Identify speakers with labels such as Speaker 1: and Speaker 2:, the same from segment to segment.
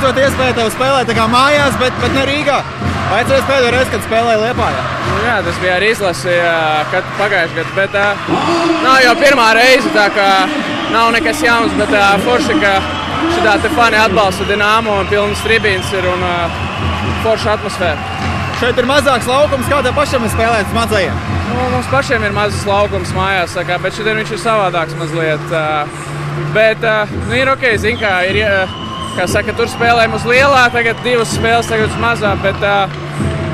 Speaker 1: beidzot iespēja tev spēlēt tā kā mājās, bet ne Rīgā. Vai tas pēdējo reizi, kad spēlēji Liepājā?
Speaker 2: Jā, tas bija arī izlasi pagājušajā gadā, bet nav jau pirmā reize, tā kā nav nekas jauns, bet forši, ka šitā te fani atbalsta Dinamo un pilnas tribīnes ir un forša atmosfēra.
Speaker 1: Šeit ir mazāks laukums, kā tev pašam ir spēlēts mazajiem?
Speaker 2: Mums pašiem ir mazs laukums mājās, bet šodien viņš ir savādāks mazliet. Bet ir ok, zin kā, kā saka, tur spēlējam uz lielā, tagad 2 spēles, tagad uz mazā, bet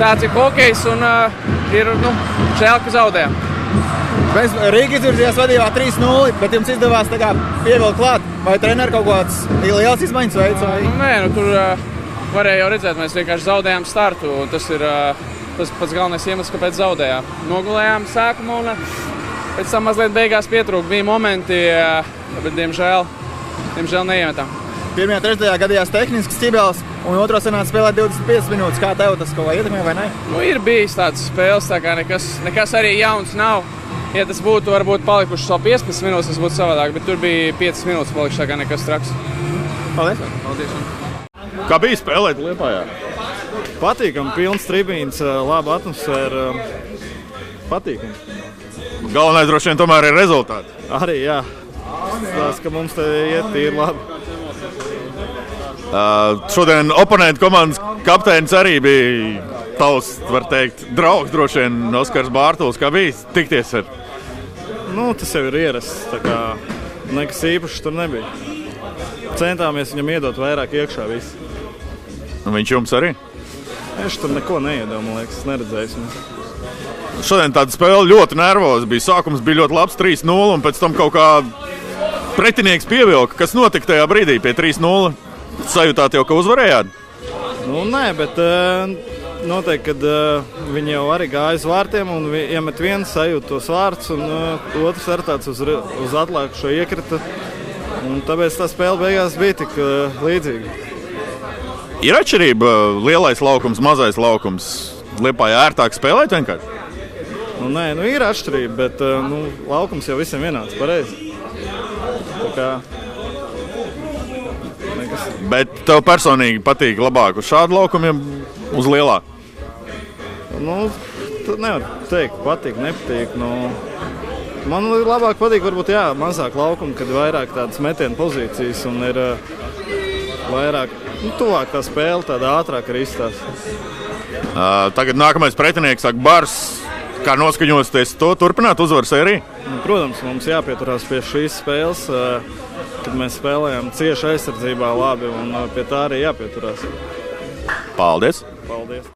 Speaker 2: tāds ir hokejs un ir, žēl, ka zaudējām.
Speaker 1: Rīga izvirzījās vadībā 3-0, bet jums izdevās tā kā pievilkt klāt. Vai treneri kaut kāds liels izmaiņas veids?
Speaker 2: Nē, tur varēja jau redzēt, mēs vienkārši zaudējām startu, un tas ir tas pats galvenais iemesls, kāpēc zaudējām. Nogulējām sākumu un pēc tam mazliet beigās pietrūka. Bija momenti, bet diemžēl neiemetām. Pirmajā
Speaker 1: trešdajā gadījās tehnisks ķibelis, un otrā sanāca spēlēt 25 minūtes. Kā tev tas kaut kā ietekmē vai ne?
Speaker 2: Ir bijis tāds spēles, tā kā nekas arī jauns nav. Ja tas būtu varbūt palikuši savu 15 minūtes, tas būtu savādāk, bet tur bija 5 minūtes palikuši, tā kā nekas traks.
Speaker 1: Paldies!
Speaker 3: Kā bija spēlēt Liepājā?
Speaker 4: Patīkami, pilns tribīns, laba atmosfēra, patīkami.
Speaker 3: Galvenais droši vien tomēr ir rezultāti.
Speaker 4: Arī, jā. Tas, ka mums te iet tīri labi.
Speaker 3: Šodien oponentu komandas kapteinis arī bija tavs, var teikt, draugs droši vien Oskars Bārtuls. Kā bija tikties ar?
Speaker 4: Tas jau ir ierasts, tā kā nekas īpašs tur nebija. Centāmies viņam iedot vairāk iekšā visu.
Speaker 3: Un viņš jums arī?
Speaker 4: Es tur neko neiedevu, man liekas, es neredzēju.
Speaker 3: Šodien tāda spēle ļoti nervoza bija. Sākums bija ļoti labs 3-0 un pēc tam kaut kā pretinieks pievilka. Kas notika tajā brīdī pie 3-0? Sajūtāt jau, ka uzvarējāt?
Speaker 4: Nē, bet noteikti, kad viņi jau arī gāja uz vārtiem un iemet vienu sajūt tos vārtus un otrs ar tāds uz atlēkušo iekrita. Un tāpēc tā spēle beigās bija tik līdzīga.
Speaker 3: Ir atšķirība lielais laukums, mazais laukums? Liepājā ērtāk spēlēt vienkārši?
Speaker 4: Nē, ir atšķirība, bet laukums jau visiem vienāds pareizi. Tā kā nekas.
Speaker 3: Bet tev personīgi patīk labāk uz šādu laukumu, uz lielā?
Speaker 4: Tad nevar teikt, patīk, nepatīk. Man labāk patīk varbūt mazāk laukumu, kad ir vairāk tādas metienu pozīcijas un ir vairāk, tuvāk tā spēle, tāda ātrāk arī izstāsta.
Speaker 3: Tagad nākamais pretinieks saka Bars. Kā noskaņosties to turpināt uzvaru sēriju?
Speaker 4: Protams, mums jāpieturās pie šīs spēles, kad mēs spēlējam cieši aizsardzībā labi un pie tā arī jāpieturās.
Speaker 3: Paldies!
Speaker 4: Paldies!